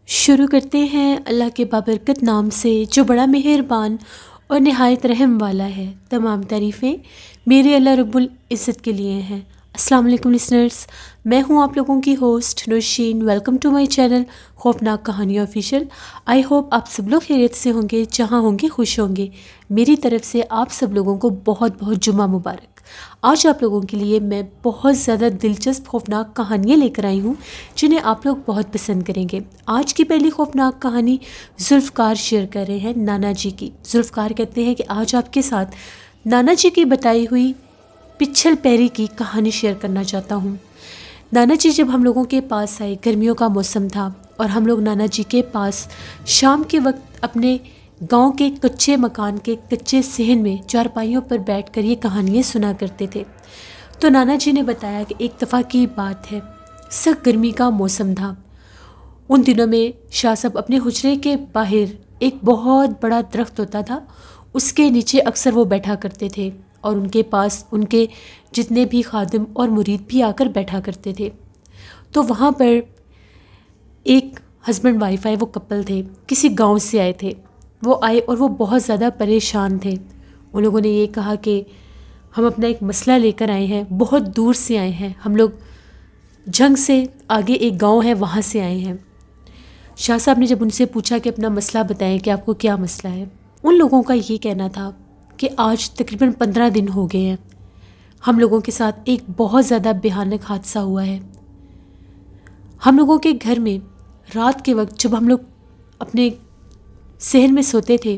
شروع کرتے ہیں اللہ کے بابرکت نام سے جو بڑا مہربان اور نہایت رحم والا ہے۔ تمام تعریفیں میرے اللہ رب العزت کے لیے ہیں۔ السلام علیکم لسنرز، میں ہوں آپ لوگوں کی host Nausheen. Welcome to my channel خوفناک کہانی آفیشیل۔ آئی ہوپ آپ سب لوگ خیریت سے ہوں گے، جہاں ہوں گے خوش ہوں گے۔ میری طرف سے آپ سب لوگوں کو بہت بہت جمعہ مبارک۔ آج آپ لوگوں کے لیے میں بہت زیادہ دلچسپ خوفناک کہانیاں لے کر آئی ہوں جنہیں آپ لوگ بہت پسند کریں گے۔ آج کی پہلی خوفناک کہانی ذوالفقار شیئر کر رہے ہیں نانا جی کی۔ ذوالفقار کہتے ہیں کہ آج آپ کے ساتھ نانا جی کی بتائی ہوئی پچھل پیری کی کہانی شیئر کرنا چاہتا ہوں۔ نانا جی جب ہم لوگوں کے پاس آئے، گرمیوں کا موسم تھا اور ہم لوگ نانا جی کے پاس شام کے وقت اپنے گاؤں کے کچے مکان کے کچے صحن میں چارپائیوں پر بیٹھ کر یہ کہانیاں سنا کرتے تھے۔ تو نانا جی نے بتایا کہ ایک دفعہ کی بات ہے، سخت گرمی کا موسم تھا۔ ان دنوں میں شاہ صاحب اپنے حجرے کے باہر ایک بہت بڑا درخت ہوتا تھا، اس کے نیچے اکثر وہ بیٹھا کرتے تھے اور ان کے پاس ان کے جتنے بھی خادم اور مرید بھی آ کر بیٹھا کرتے تھے۔ تو وہاں پر ایک ہسبینڈ وائف آئے، وہ کپل تھے، کسی گاؤں سے آئے تھے۔ وہ آئے اور وہ بہت زیادہ پریشان تھے۔ ان لوگوں نے یہ کہا کہ ہم اپنا ایک مسئلہ لے کر آئے ہیں، بہت دور سے آئے ہیں، ہم لوگ جنگ سے آگے ایک گاؤں ہے وہاں سے آئے ہیں۔ شاہ صاحب نے جب ان سے پوچھا کہ اپنا مسئلہ بتائیں کہ آپ کو کیا مسئلہ ہے، ان لوگوں کا یہ کہنا تھا کہ آج تقریباً 15 دن ہو گئے ہیں، ہم لوگوں کے ساتھ ایک بہت زیادہ بھیانک حادثہ ہوا ہے۔ ہم لوگوں کے گھر میں رات کے وقت جب ہم لوگ اپنے صحن میں سوتے تھے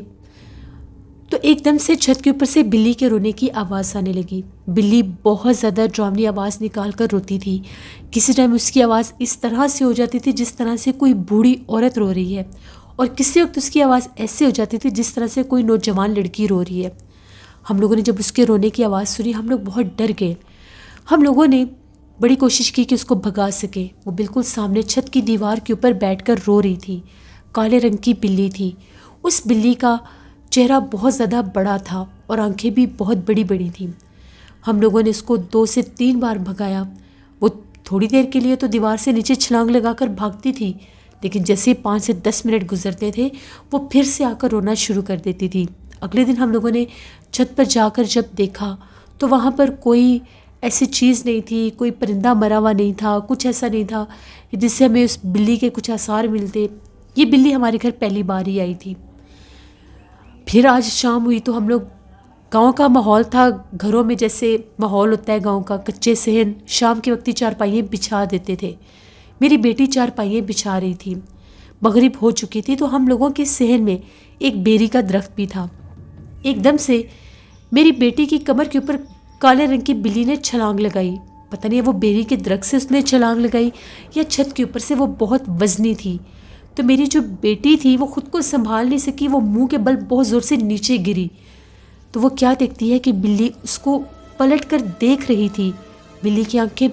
تو ایک دم سے چھت کے اوپر سے بلی کے رونے کی آواز آنے لگی۔ بلی بہت زیادہ ڈراؤنی آواز نکال کر روتی تھی۔ کسی ٹائم اس کی آواز اس طرح سے ہو جاتی تھی جس طرح سے کوئی بوڑھی عورت رو رہی ہے، اور کسی وقت اس کی آواز ایسے ہو جاتی تھی جس طرح سے کوئی نوجوان لڑکی رو رہی ہے۔ ہم لوگوں نے جب اس کے رونے کی آواز سنی، ہم لوگ بہت ڈر گئے۔ ہم لوگوں نے بڑی کوشش کی کہ اس کو بھگا سکے۔ وہ بالکل سامنے چھت کی دیوار کے اوپر بیٹھ کر رو رہی تھی۔ کالے رنگ کی بلی تھی۔ اس بلی کا چہرہ بہت زیادہ بڑا تھا اور آنکھیں بھی بہت بڑی بڑی تھیں۔ ہم لوگوں نے اس کو 2 سے 3 بار بھگایا۔ وہ تھوڑی دیر کے لیے تو دیوار سے نیچے چھلانگ لگا کر بھاگتی تھی، لیکن جیسے 5 سے 10 منٹ گزرتے تھے وہ پھر سے آ کر رونا شروع کر دیتی تھی۔ اگلے دن ہم لوگوں نے چھت پر جا کر جب دیکھا تو وہاں پر کوئی ایسی چیز نہیں تھی، کوئی پرندہ مرا ہوا نہیں تھا، کچھ ایسا نہیں تھا جس سے ہمیں اس بلی کے کچھ آثار ملتے۔ یہ بلی ہمارے گھر پہلی بار ہی آئی تھی۔ پھر آج شام ہوئی تو ہم لوگ، گاؤں کا ماحول تھا، گھروں میں جیسے ماحول ہوتا ہے گاؤں کا، کچے صحن، شام کے وقت چارپائیاں بچھا دیتے تھے۔ میری بیٹی چارپائیاں بچھا رہی تھی، مغرب ہو چکی تھی، تو ہم لوگوں کے صحن میں ایک بیری کا درخت بھی تھا۔ ایک دم سے میری بیٹی کی کمر کے اوپر کالے رنگ کی بلی نے چھلانگ لگائی۔ پتہ نہیں وہ بیری کے درخت سے اس نے چھلانگ لگائی یا چھت کے اوپر سے، وہ بہت وزنی تھی۔ تو میری جو بیٹی تھی وہ خود کو سنبھال نہیں سکی، وہ منہ کے بل بہت زور سے نیچے گری۔ تو وہ کیا دیکھتی ہے کہ بلی اس کو پلٹ کر دیکھ رہی تھی۔ بلی کی آنکھیں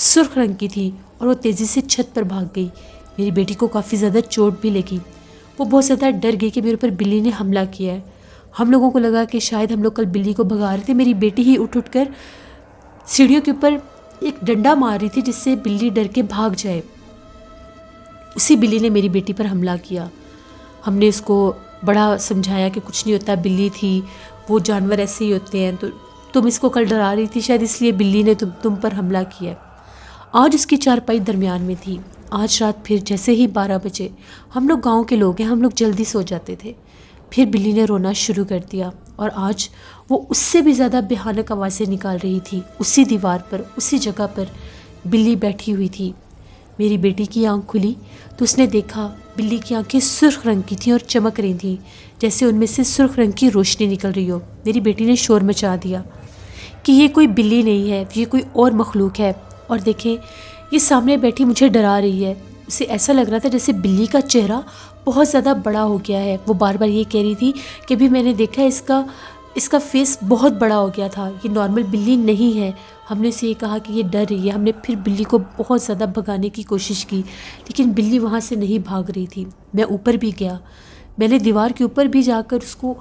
سرخ رنگ کی تھی اور وہ تیزی سے چھت پر بھاگ گئی۔ میری بیٹی کو کافی زیادہ چوٹ بھی لگی۔ وہ بہت زیادہ ڈر گئی کہ میرے اوپر بلی نے حملہ کیا ہے۔ ہم لوگوں کو لگا کہ شاید ہم لوگ کل بلی کو بھگا رہے تھے۔ میری بیٹی ہی اٹھ کر سیڑھیوں کے اوپر ایک ڈنڈا مار رہی تھی جس سے بلی ڈر کے بھاگ جائے۔ اسی بلی نے میری بیٹی پر حملہ کیا۔ ہم نے اس کو بڑا سمجھایا کہ کچھ نہیں ہوتا، بلی تھی، وہ جانور ایسے ہی ہوتے ہیں، تو تم اس کو کل ڈرا رہی تھی، شاید اس لیے بلی نے تم پر حملہ کیا۔ آج اس کی چارپائی درمیان میں تھی۔ آج رات پھر جیسے ہی 12 بجے، ہم لوگ گاؤں کے لوگ ہیں، ہم لوگ جلدی سو جاتے تھے، پھر بلی نے رونا شروع کر دیا، اور آج وہ اس سے بھی زیادہ بھیانک آوازیں نکال رہی تھی۔ اسی دیوار پر، اسی جگہ پر بلی بیٹھی ہوئی تھی۔ میری بیٹی کی آنکھ کھلی تو اس نے دیکھا بلی کی آنکھیں سرخ رنگ کی تھیں اور چمک رہی تھیں، جیسے ان میں سے سرخ رنگ کی روشنی نکل رہی ہو۔ میری بیٹی نے شور مچا دیا کہ یہ کوئی بلی نہیں ہے، یہ کوئی اور مخلوق ہے، اور دیکھیں یہ سامنے بیٹھی مجھے ڈرا رہی ہے۔ اسے ایسا لگ رہا تھا جیسے بلی کا چہرہ بہت زیادہ بڑا ہو گیا ہے۔ وہ بار بار یہ کہہ رہی تھی کہ بھی میں نے دیکھا اس کا فیس بہت بڑا ہو گیا تھا، یہ نارمل بلی نہیں ہے۔ ہم نے اسے یہ کہا کہ یہ ڈر رہی ہے، ہم نے پھر بلی کو بہت زیادہ بھگانے کی کوشش کی، لیکن بلی وہاں سے نہیں بھاگ رہی تھی۔ میں اوپر بھی گیا، میں نے دیوار کے اوپر بھی جا کر اس کو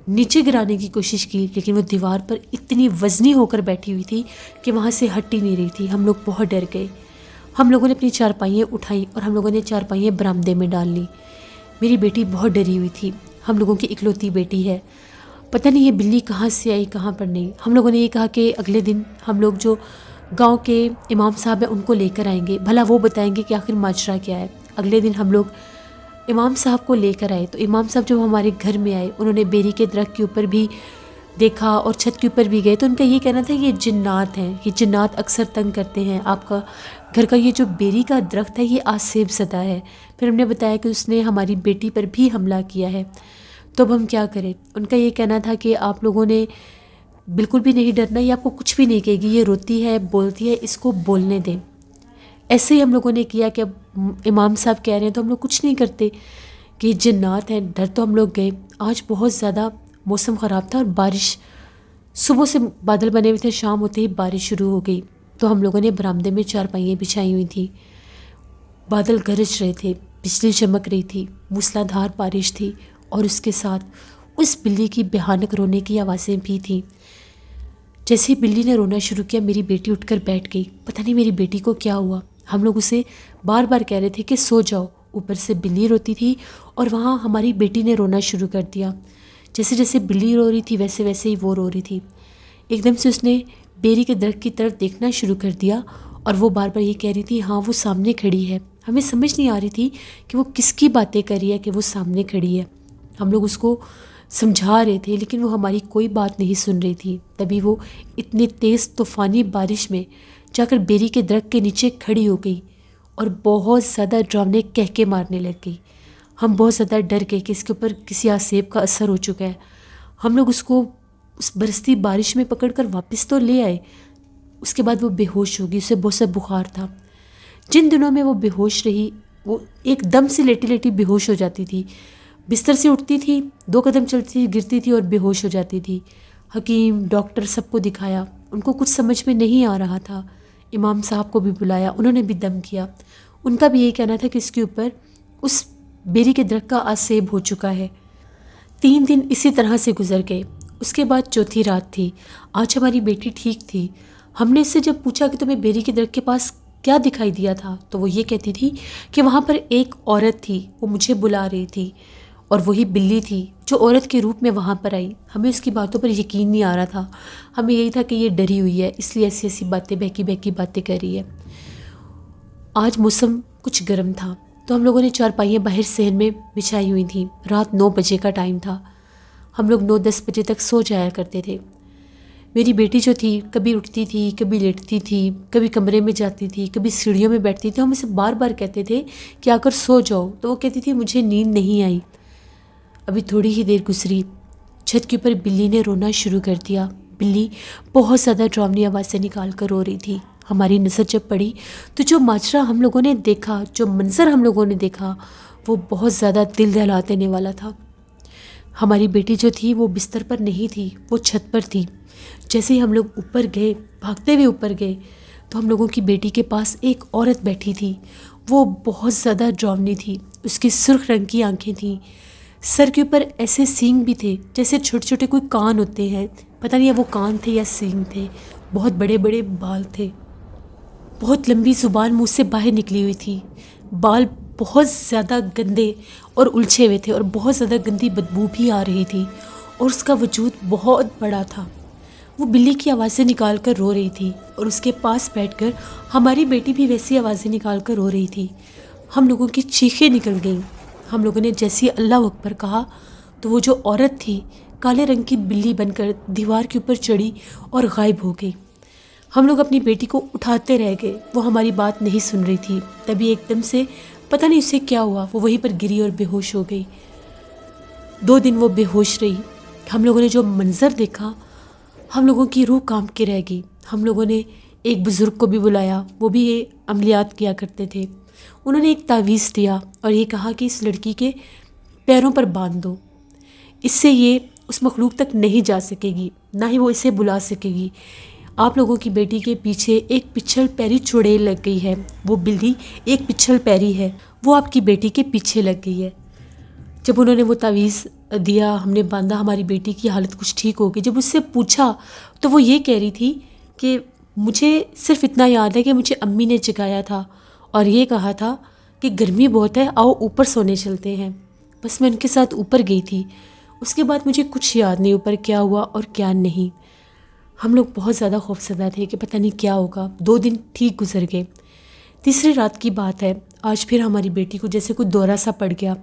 نیچے گرانے کی کوشش کی، لیکن وہ دیوار پر اتنی وزنی ہو کر بیٹھی ہوئی تھی کہ وہاں سے ہٹ ہی نہیں رہی تھی۔ ہم لوگ بہت ڈر گئے۔ ہم لوگوں نے اپنی چارپائیاں اٹھائیں اور ہم لوگوں نے چارپائیاں برآمدے میں ڈال لیں۔ میری بیٹی بہت ڈری ہوئی تھی، ہم لوگوں کی اکلوتی بیٹی ہے، پتہ نہیں یہ بلی کہاں سے آئی کہاں پر نہیں۔ ہم لوگوں نے یہ کہا کہ اگلے دن ہم لوگ جو گاؤں کے امام صاحب ہیں ان کو لے کر آئیں گے، بھلا وہ بتائیں گے کہ آخر ماجرا کیا ہے۔ اگلے دن ہم لوگ امام صاحب کو لے کر آئے تو امام صاحب جب ہمارے گھر میں آئے انہوں نے بیری کے درخت کے اوپر بھی دیکھا اور چھت کے اوپر بھی گئے، تو ان کا یہ کہنا تھا یہ جنات ہیں، یہ جنات اکثر تنگ کرتے ہیں آپ کا گھر کا یہ جو بیری کا درخت ہے یہ آسیب زدہ ہے۔ پھر ہم نے بتایا کہ اس نے ہماری بیٹی پر بھی حملہ کیا ہے، تو اب ہم کیا کریں۔ ان کا یہ کہنا تھا کہ آپ لوگوں نے بالکل بھی نہیں ڈرنا، یہ آپ کو کچھ بھی نہیں کہے گی، یہ روتی ہے بولتی ہے، اس کو بولنے دیں۔ ایسے ہی ہم لوگوں نے کیا کہ اب امام صاحب کہہ رہے ہیں تو ہم لوگ کچھ نہیں کرتے کہ جنات ہیں، ڈر تو ہم لوگ گئے۔ آج بہت زیادہ موسم خراب تھا اور بارش صبح سے بادل بنے ہوئے تھے، شام ہوتے ہی بارش شروع ہو گئی، تو ہم لوگوں نے برآمدے میں چارپائیاں بچھائی ہوئی تھیں۔ بادل گرج رہے تھے، بجلی چمک رہی تھی، موسلا دھار بارش تھی، اور اس کے ساتھ اس بلی کی بھیانک رونے کی آوازیں بھی تھیں۔ جیسے ہی بلی نے رونا شروع کیا میری بیٹی اٹھ کر بیٹھ گئی، پتہ نہیں میری بیٹی کو کیا ہوا۔ ہم لوگ اسے بار بار کہہ رہے تھے کہ سو جاؤ، اوپر سے بلی روتی تھی اور وہاں ہماری بیٹی نے رونا شروع کر دیا۔ جیسے جیسے بلی رو رہی تھی ویسے ویسے ہی وہ رو رہی تھی۔ ایک دم سے اس نے بیری کے درخت کی طرف دیکھنا شروع کر دیا اور وہ بار بار یہ کہہ رہی تھی ہاں وہ سامنے کھڑی ہے۔ ہمیں سمجھ نہیں آ رہی تھی کہ وہ کس کی باتیں کر رہی ہے کہ وہ سامنے کھڑی ہے۔ ہم لوگ اس کو سمجھا رہے تھے لیکن وہ ہماری کوئی بات نہیں سن رہی تھی۔ تبھی وہ اتنی تیز طوفانی بارش میں جا کر بیری کے درخت کے نیچے کھڑی ہو گئی اور بہت زیادہ ڈراونے کہکے مارنے لگ گئی۔ ہم بہت زیادہ ڈر گئے کہ اس کے اوپر کسی آسیب کا اثر ہو چکا ہے۔ ہم لوگ اس کو اس برستی بارش میں پکڑ کر واپس تو لے آئے، اس کے بعد وہ بے ہوش ہو گئی، اسے بہت سا بخار تھا۔ جن دنوں میں وہ بے ہوش رہی وہ ایک دم سے لیٹی لیٹی بے ہوش ہو جاتی تھی، بستر سے اٹھتی تھی، 2 قدم چلتی تھی، گرتی تھی اور بے ہوش ہو جاتی تھی۔ حکیم ڈاکٹر سب کو دکھایا، ان کو کچھ سمجھ میں نہیں آ رہا تھا۔ امام صاحب کو بھی بلایا، انہوں نے بھی دم کیا، ان کا بھی یہی کہنا تھا کہ اس کے اوپر اس بیری کے درخت کا آسیب ہو چکا ہے۔ 3 دن اسی طرح سے گزر گئے، اس کے بعد چوتھی رات تھی۔ آج ہماری بیٹی ٹھیک تھی۔ ہم نے اس سے جب پوچھا کہ تمہیں بیری کے درخت کے پاس کیا دکھائی دیا تھا تو وہ یہ کہتی تھی کہ وہاں پر ایک عورت تھی، وہ مجھے بلا رہی تھی، اور وہی بلی تھی جو عورت کے روپ میں وہاں پر آئی۔ ہمیں اس کی باتوں پر یقین نہیں آ رہا تھا، ہمیں یہی تھا کہ یہ ڈری ہوئی ہے اس لیے ایسی ایسی باتیں بہکی بہکی باتیں کر رہی ہے۔ آج موسم کچھ گرم تھا تو ہم لوگوں نے چارپائیاں باہر صحن میں بچھائی ہوئی تھیں۔ رات 9 بجے کا ٹائم تھا، ہم لوگ 9-10 بجے تک سو جایا کرتے تھے۔ میری بیٹی جو تھی کبھی اٹھتی تھی، کبھی لیٹتی تھی، کبھی کمرے میں جاتی تھی، کبھی سیڑھیوں میں بیٹھتی تھی۔ ہم اسے بار بار کہتے تھے کہ آ کر سو جاؤ تو وہ کہتی تھی مجھے نیند نہیں آئی۔ ابھی تھوڑی ہی دیر گزری، چھت کے اوپر بلی نے رونا شروع کر دیا۔ بلی بہت زیادہ ڈراؤنی آوازیں نکال کر رو رہی تھی۔ ہماری نظر جب پڑی تو جو ماجرا ہم لوگوں نے دیکھا، جو منظر ہم لوگوں نے دیکھا وہ بہت زیادہ دل دہلا دینے والا تھا۔ ہماری بیٹی جو تھی وہ بستر پر نہیں تھی، وہ چھت پر تھی۔ جیسے ہی ہم لوگ اوپر گئے، بھاگتے ہوئے اوپر گئے تو ہم لوگوں کی بیٹی کے پاس ایک عورت بیٹھی تھی۔ وہ بہت زیادہ ڈراؤنی تھی، اس کی سرخ رنگ کی آنکھیں تھیں، سر کے اوپر ایسے سینگ بھی تھے جیسے چھوٹے چھوٹے کوئی کان ہوتے ہیں، پتہ نہیں وہ کان تھے یا سینگ تھے، بہت بڑے بڑے بال تھے، بہت لمبی زبان منہ سے باہر نکلی ہوئی تھی، بال بہت زیادہ گندے اور الجھے ہوئے تھے اور بہت زیادہ گندی بدبو بھی آ رہی تھی، اور اس کا وجود بہت بڑا تھا۔ وہ بلی کی آوازیں نکال کر رو رہی تھی اور اس کے پاس بیٹھ کر ہماری بیٹی بھی ویسی آوازیں نکال کر رو رہی تھی۔ ہم لوگوں کی چیخیں نکل گئیں۔ ہم لوگوں نے جیسے ہی اللہ اکبر کہا تو وہ جو عورت تھی کالے رنگ کی بلی بن کر دیوار کے اوپر چڑھی اور غائب ہو گئی۔ ہم لوگ اپنی بیٹی کو اٹھاتے رہ گئے، وہ ہماری بات نہیں سن رہی تھی۔ تبھی ایک دم سے پتہ نہیں اسے کیا ہوا، وہ وہیں پر گری اور بے ہوش ہو گئی۔ 2 دن وہ بے ہوش رہی۔ ہم لوگوں نے جو منظر دیکھا، ہم لوگوں کی روح کانپ کے رہ گئی۔ ہم لوگوں نے ایک بزرگ کو بھی بلایا، وہ بھی یہ عملیات کیا کرتے تھے۔ انہوں نے ایک تعویذ دیا اور یہ کہا کہ اس لڑکی کے پیروں پر باندھ دو، اس سے یہ اس مخلوق تک نہیں جا سکے گی، نہ ہی وہ اسے بلا سکے گی۔ آپ لوگوں کی بیٹی کے پیچھے ایک پچھل پیری چڑیل لگ گئی ہے، وہ بلی ایک پچھل پیری ہے، وہ آپ کی بیٹی کے پیچھے لگ گئی ہے۔ جب انہوں نے وہ تعویذ دیا، ہم نے باندھا، ہماری بیٹی کی حالت کچھ ٹھیک ہو گئی۔ جب اس سے پوچھا تو وہ یہ کہہ رہی تھی کہ مجھے صرف اتنا یاد ہے کہ مجھے امی نے جگایا تھا اور یہ کہا تھا کہ گرمی بہت ہے، آؤ اوپر سونے چلتے ہیں۔ بس میں ان کے ساتھ اوپر گئی تھی، اس کے بعد مجھے کچھ یاد نہیں اوپر کیا ہوا اور کیا نہیں۔ ہم لوگ بہت زیادہ خوفزدہ تھے کہ پتہ نہیں کیا ہوگا۔ 2 دن ٹھیک گزر گئے۔ تیسری رات کی بات ہے، آج پھر ہماری بیٹی کو جیسے کوئی دورہ سا پڑ گیا۔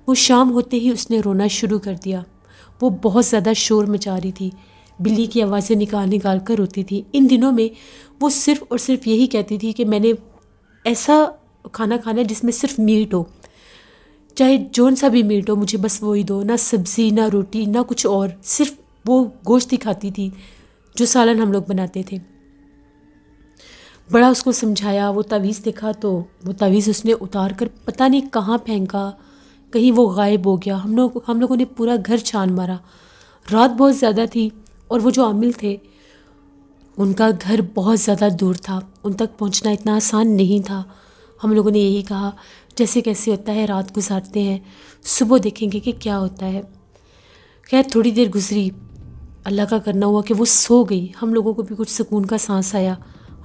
وہ شام ہوتے ہی اس نے رونا شروع کر دیا۔ وہ بہت زیادہ شور مچا رہی تھی، بلی کی آوازیں نکال نکال کر روتی تھی۔ ان دنوں میں وہ صرف اور صرف یہی کہتی تھی کہ میں نے ایسا کھانا کھانا ہے جس میں صرف میٹ ہو، چاہے جون سا بھی میٹ ہو، مجھے بس وہی دو، نہ سبزی نہ روٹی نہ کچھ اور، صرف وہ گوشت ہی کھاتی تھی جو سالن ہم لوگ بناتے تھے۔ بڑا اس کو سمجھایا، وہ تعویذ دیکھا تو وہ تعویذ اس نے اتار کر پتہ نہیں کہاں پھینکا، کہیں وہ غائب ہو گیا۔ ہم لوگوں نے پورا گھر چھان مارا۔ رات بہت زیادہ تھی اور وہ جو عامل تھے ان کا گھر بہت زیادہ دور تھا، ان تک پہنچنا اتنا آسان نہیں تھا۔ ہم لوگوں نے یہی کہا جیسے کیسے ہوتا ہے رات گزارتے ہیں، صبح دیکھیں گے کہ کیا ہوتا ہے۔ خیر تھوڑی دیر گزری، اللہ کا کرنا ہوا کہ وہ سو گئی۔ ہم لوگوں کو بھی کچھ سکون کا سانس آیا،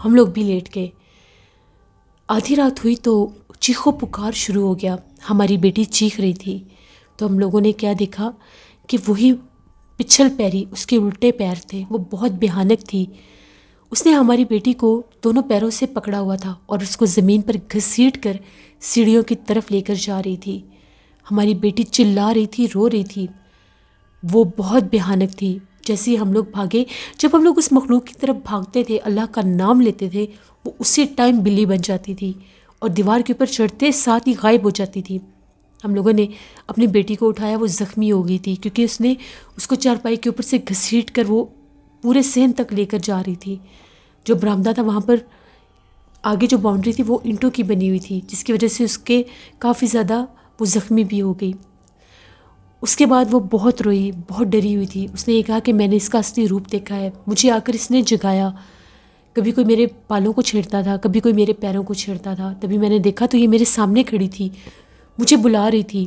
ہم لوگ بھی لیٹ گئے۔ آدھی رات ہوئی تو چیخو پکار شروع ہو گیا، ہماری بیٹی چیخ رہی تھی۔ تو ہم لوگوں نے کیا دیکھا کہ وہی پچھل پیری، اس کے الٹے پیر تھے، وہ بہت بھیانک تھی۔ اس نے ہماری بیٹی کو دونوں پیروں سے پکڑا ہوا تھا اور اس کو زمین پر گھسیٹ کر سیڑھیوں کی طرف لے کر جا رہی تھی۔ ہماری بیٹی چلا رہی تھی، رو رہی تھی، وہ بہت بھیانک تھی۔ جیسے ہی ہم لوگ بھاگے، جب ہم لوگ اس مخلوق کی طرف بھاگتے تھے، اللہ کا نام لیتے تھے، وہ اسی ٹائم بلی بن جاتی تھی اور دیوار کے اوپر چڑھتے ساتھ ہی غائب ہو جاتی تھی۔ ہم لوگوں نے اپنی بیٹی کو اٹھایا، وہ زخمی ہو گئی تھی کیونکہ اس نے اس کو چارپائی کے اوپر سے گھسیٹ کر وہ پورے صحن تک لے کر جا رہی تھی۔ جو برآمدہ تھا وہاں پر آگے جو باؤنڈری تھی وہ اینٹوں کی بنی ہوئی تھی، جس کی وجہ سے اس کے کافی زیادہ وہ زخمی بھی ہو گئی۔ اس کے بعد وہ بہت روئی، بہت ڈری ہوئی تھی۔ اس نے یہ کہا کہ میں نے اس کا اصلی روپ دیکھا ہے، مجھے آ کر اس نے جگایا، کبھی کوئی میرے بالوں کو چھیڑتا تھا، کبھی کوئی میرے پیروں کو چھیڑتا تھا، تبھی میں نے دیکھا تو یہ میرے سامنے کھڑی تھی، مجھے بلا رہی تھی۔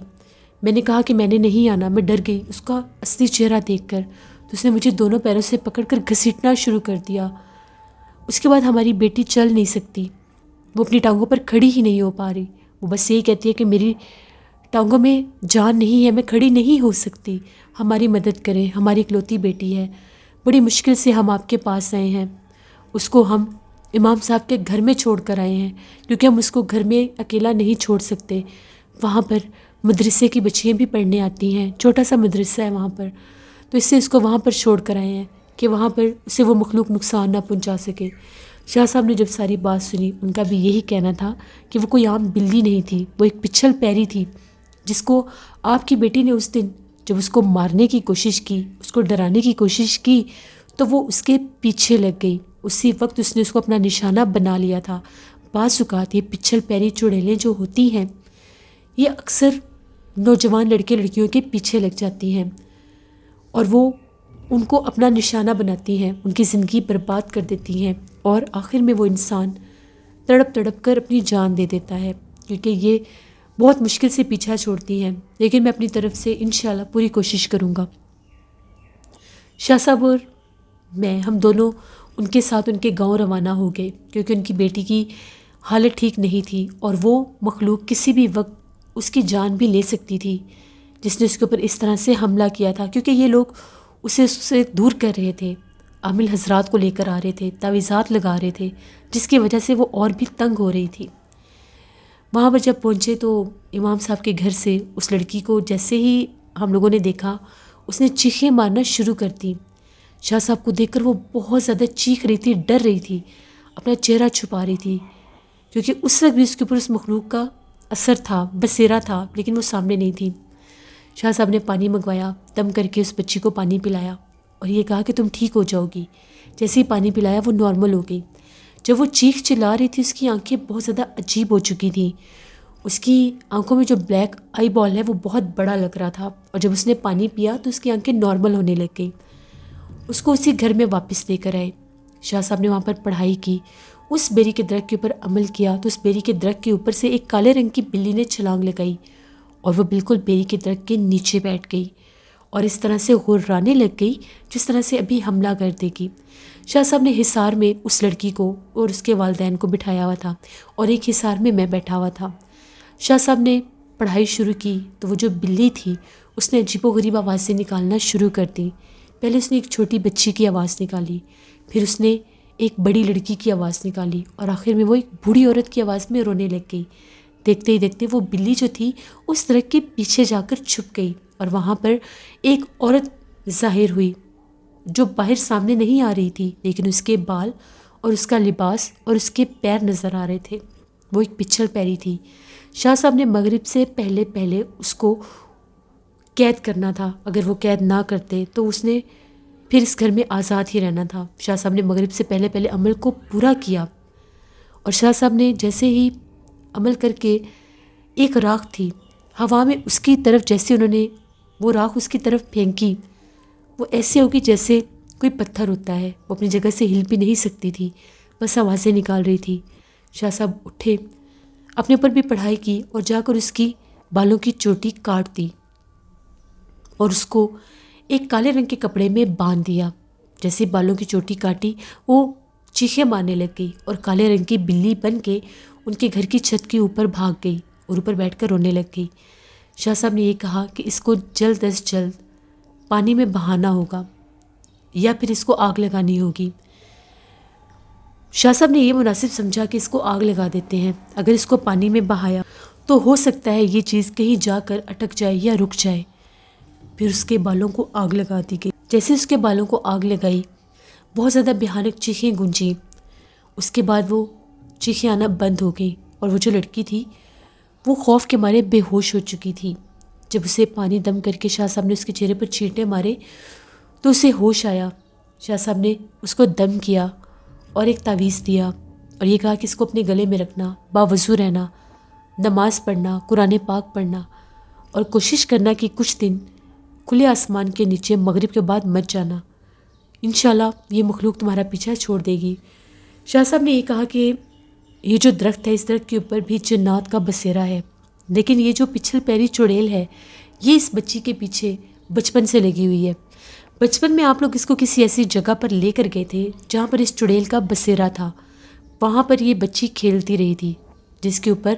میں نے کہا کہ میں نے نہیں آنا، میں ڈر گئی اس کا اصلی چہرہ دیکھ کر، تو اس نے مجھے دونوں پیروں سے پکڑ کر گھسیٹنا شروع کر دیا۔ اس کے بعد ہماری بیٹی چل نہیں سکتی، وہ اپنی ٹانگوں پر کھڑی ہی نہیں ہو پا رہی۔ وہ بس یہی کہتی ہے کہ میری ٹانگوں میں جان نہیں ہے، میں کھڑی نہیں ہو سکتی، ہماری مدد کریں، ہماری اکلوتی بیٹی ہے، بڑی مشکل سے ہم آپ کے پاس آئے ہیں، اس کو ہم امام صاحب کے گھر میں چھوڑ کر آئے ہیں کیونکہ ہم اس کو گھر میں اکیلا نہیں چھوڑ سکتے، وہاں پر مدرسے کی بچیاں بھی پڑھنے آتی ہیں، چھوٹا سا مدرسہ ہے وہاں پر، تو اس سے اس کو وہاں پر چھوڑ کر آئے ہیں کہ وہاں پر اسے وہ مخلوق نقصان نہ پہنچا سکے۔ شاہ صاحب نے جب ساری بات سنی، ان کا بھی یہی کہنا تھا کہ وہ کوئی عام بلی نہیں تھی، وہ ایک پچھل پیری تھی جس کو آپ کی بیٹی نے اس دن جب اس کو مارنے کی کوشش کی، اس کو ڈرانے کی کوشش کی، تو وہ اس کے پیچھے لگ گئی۔ اسی وقت اس نے اس کو اپنا نشانہ بنا لیا تھا۔ بعض اوقات یہ پچھل پیری چڑیلیں جو ہوتی ہیں یہ اکثر نوجوان لڑکے لڑکیوں کے پیچھے لگ جاتی ہیں اور وہ ان کو اپنا نشانہ بناتی ہیں، ان کی زندگی برباد کر دیتی ہیں اور آخر میں وہ انسان تڑپ تڑپ کر اپنی جان دے دیتا ہے، کیونکہ یہ بہت مشکل سے پیچھا چھوڑتی ہیں، لیکن میں اپنی طرف سے انشاءاللہ پوری کوشش کروں گا۔ شاہ صاحب اور میں، ہم دونوں ان کے ساتھ ان کے گاؤں روانہ ہو گئے کیونکہ ان کی بیٹی کی حالت ٹھیک نہیں تھی اور وہ مخلوق کسی بھی وقت اس کی جان بھی لے سکتی تھی جس نے اس کے اوپر اس طرح سے حملہ کیا تھا، کیونکہ یہ لوگ اسے دور کر رہے تھے، عامل حضرات کو لے کر آ رہے تھے، تعویذات لگا رہے تھے، جس کی وجہ سے وہ اور بھی تنگ ہو رہی تھی۔ وہاں پر جب پہنچے تو امام صاحب کے گھر سے اس لڑکی کو جیسے ہی ہم لوگوں نے دیکھا، اس نے چیخیں مارنا شروع کر دی۔ شاہ صاحب کو دیکھ کر وہ بہت زیادہ چیخ رہی تھی، ڈر رہی تھی، اپنا چہرہ چھپا رہی تھی، کیونکہ اس وقت بھی اس کے اوپر اس مخلوق کا اثر تھا، بسیرا تھا، لیکن وہ سامنے نہیں تھی۔ شاہ صاحب نے پانی منگوایا، دم کر کے اس بچی کو پانی پلایا اور یہ کہا کہ تم ٹھیک ہو جاؤ گی۔ جیسے ہی پانی پلایا وہ نارمل ہو گئی۔ جب وہ چیخ چلا رہی تھی اس کی آنکھیں بہت زیادہ عجیب ہو چکی تھیں، اس کی آنکھوں میں جو بلیک آئی بال ہے وہ بہت بڑا لگ رہا تھا، اور جب اس نے پانی پیا تو اس کی آنکھیں نارمل ہونے لگ گئی۔ اس کو اسی گھر میں واپس لے کر آئے۔ شاہ صاحب نے وہاں پر پڑھائی کی، اس بیری کے درخت کے اوپر عمل کیا تو اس بیری کے درخت کے اوپر سے ایک کالے رنگ کی بلی نے چھلانگ لگائی اور وہ بالکل بیری کے درخت کے نیچے بیٹھ گئی اور اس طرح سے غرانے لگ گئی جس طرح سے ابھی حملہ کر دے گی۔ شاہ صاحب نے حصار میں اس لڑکی کو اور اس کے والدین کو بٹھایا ہوا تھا اور ایک حصار میں بیٹھا ہوا تھا۔ شاہ صاحب نے پڑھائی شروع کی تو وہ جو بلی تھی اس نے عجیب و غریب آوازیں نکالنا شروع کر دی۔ پہلے اس نے ایک چھوٹی بچی کی آواز نکالی، پھر اس نے ایک بڑی لڑکی کی آواز نکالی اور آخر میں وہ ایک بوڑھی عورت کی آواز میں رونے لگ گئی۔ دیکھتے ہی دیکھتے وہ بلی جو تھی اس درخت کے پیچھے جا کر چھپ گئی اور وہاں پر ایک عورت ظاہر ہوئی جو باہر سامنے نہیں آ رہی تھی، لیکن اس کے بال اور اس کا لباس اور اس کے پیر نظر آ رہے تھے۔ وہ ایک پچھل پیری تھی۔ شاہ صاحب نے مغرب سے پہلے پہلے اس کو قید کرنا تھا، اگر وہ قید نہ کرتے تو اس نے پھر اس گھر میں آزاد ہی رہنا تھا۔ شاہ صاحب نے مغرب سے پہلے پہلے عمل کو پورا کیا اور شاہ صاحب نے جیسے ہی عمل کر کے ایک راکھ تھی ہوا میں اس کی طرف، جیسے انہوں نے وہ راکھ اس کی طرف پھینکی، وہ ایسے ہوگی جیسے کوئی پتھر ہوتا ہے، وہ اپنی جگہ سے ہل بھی نہیں سکتی تھی، بس آوازیں نکال رہی تھی۔ شاہ صاحب اٹھے، اپنے اوپر بھی پڑھائی کی اور جا کر اس کی بالوں کی چوٹی کاٹ دی اور اس کو ایک کالے رنگ کے کپڑے میں باندھ دیا۔ جیسے بالوں کی چوٹی کاٹی وہ چیخیں مارنے لگ گئی اور کالے رنگ کی بلی بن کے ان کے گھر کی چھت کے اوپر بھاگ گئی اور اوپر بیٹھ کر رونے لگ گئی۔ شاہ صاحب نے یہ کہا کہ اس کو جلد از جلد پانی میں بہانا ہوگا یا پھر اس کو آگ لگانی ہوگی۔ شاہ صاحب نے یہ مناسب سمجھا کہ اس کو آگ لگا دیتے ہیں، اگر اس کو پانی میں بہایا تو ہو سکتا ہے یہ چیز کہیں جا کر اٹک جائے یا رک جائے۔ پھر اس کے بالوں کو آگ لگا دی گئی۔ جیسے اس کے بالوں کو آگ لگائی بہت زیادہ بھیانک چیخیں گونجیں، اس کے بعد وہ چیخیں آنا بند ہو گئی اور وہ جو لڑکی تھی وہ خوف کے مارے بے ہوش ہو چکی تھی۔ جب اسے پانی دم کر کے شاہ صاحب نے اس کے چہرے پر چھینٹے مارے تو اسے ہوش آیا۔ شاہ صاحب نے اس کو دم کیا اور ایک تعویذ دیا اور یہ کہا کہ اس کو اپنے گلے میں رکھنا، باوضو رہنا، نماز پڑھنا، قرآن پاک پڑھنا اور کوشش کرنا کہ کچھ دن کھلے آسمان کے نیچے مغرب کے بعد مت جانا، انشاءاللہ یہ مخلوق تمہارا پیچھا چھوڑ دے گی۔ شاہ صاحب نے یہ کہا کہ یہ جو درخت ہے اس درخت کے اوپر بھی جنات کا بسیرا ہے، لیکن یہ جو پچھل پیری چڑیل ہے یہ اس بچی کے پیچھے بچپن سے لگی ہوئی ہے۔ بچپن میں آپ لوگ اس کو کسی ایسی جگہ پر لے کر گئے تھے جہاں پر اس چڑیل کا بسیرا تھا، وہاں پر یہ بچی کھیلتی رہی تھی جس کے اوپر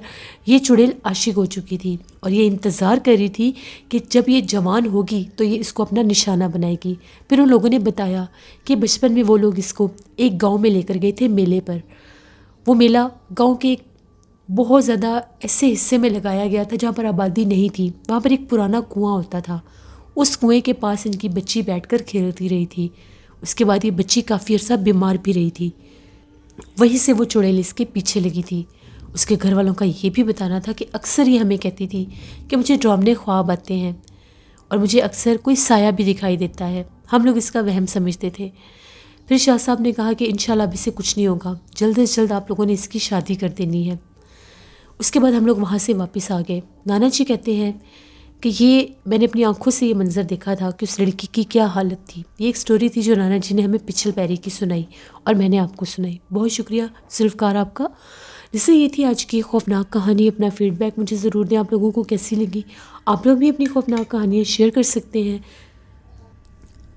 یہ چڑیل عاشق ہو چکی تھی اور یہ انتظار کر رہی تھی کہ جب یہ جوان ہوگی تو یہ اس کو اپنا نشانہ بنائے گی۔ پھر ان لوگوں نے بتایا کہ بچپن میں وہ لوگ اس کو ایک گاؤں میں لے کر گئے تھے میلے پر۔ وہ میلہ گاؤں کے ایک بہت زیادہ ایسے حصے میں لگایا گیا تھا جہاں پر آبادی نہیں تھی، وہاں پر ایک پرانا کنواں ہوتا تھا، اس کنویں کے پاس ان کی بچی بیٹھ کر کھیلتی رہی تھی۔ اس کے بعد یہ بچی کافی عرصہ بیمار بھی رہی تھی، وہیں سے وہ چڑیل اس کے پیچھے لگی تھی۔ اس کے گھر والوں کا یہ بھی بتانا تھا کہ اکثر یہ ہمیں کہتی تھی کہ مجھے ڈراؤنے خواب آتے ہیں اور مجھے اکثر کوئی سایہ بھی دکھائی دیتا ہے، ہم لوگ اس کا وہم سمجھتے تھے۔ پھر شاہ صاحب نے کہا کہ انشاءاللہ اب اسے کچھ نہیں ہوگا، جلد از جلد آپ لوگوں نے اس کی شادی کر دینی ہے۔ اس کے بعد ہم لوگ وہاں سے واپس آ گئے۔ نانا جی کہتے ہیں کہ یہ میں نے اپنی آنکھوں سے یہ منظر دیکھا تھا کہ اس لڑکی کی کیا حالت تھی۔ یہ ایک سٹوری تھی جو نانا جی نے ہمیں پچھل پیری کی سنائی اور میں نے آپ کو سنائی۔ بہت شکریہ ذوالفقار آپ کا۔ جیسے یہ تھی آج کی خوفناک کہانی۔ اپنا فیڈ بیک مجھے ضرور دیں، آپ لوگوں کو کیسی لگی۔ آپ لوگ بھی اپنی خوفناک کہانیاں شیئر کر سکتے ہیں۔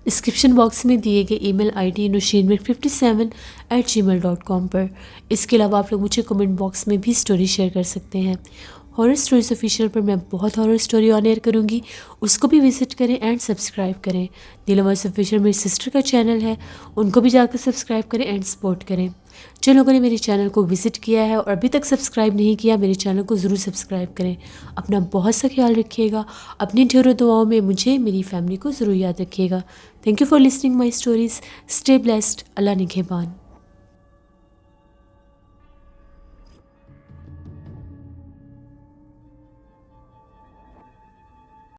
ڈسکرپشن باکس میں دیے گئے ای میل آئی ڈی nushinmir57@gmail.com پر۔ اس کے علاوہ آپ لوگ مجھے کمنٹ باکس میں بھی سٹوری شیئر کر سکتے ہیں۔ ہارر اسٹوریز آفیشیل پر میں بہت ہارر اسٹوری آن ایئر کروں گی، اس کو بھی وزٹ کریں اینڈ سبسکرائب کریں۔ دل وائس آفیشیل میری سسٹر کا چینل ہے، ان کو بھی جا کر سبسکرائب کریں اینڈ سپورٹ کریں۔ جن لوگوں نے میرے چینل کو وزٹ کیا ہے اور ابھی تک سبسکرائب نہیں کیا، میرے چینل کو ضرور سبسکرائب کریں۔ اپنا بہت سا خیال رکھیے گا، اپنی ڈھیروں دعاؤں میں مجھے میری فیملی کو ضرور یاد رکھیے گا۔ Thank you for listening my stories, stay blessed, اللہ نگہبان۔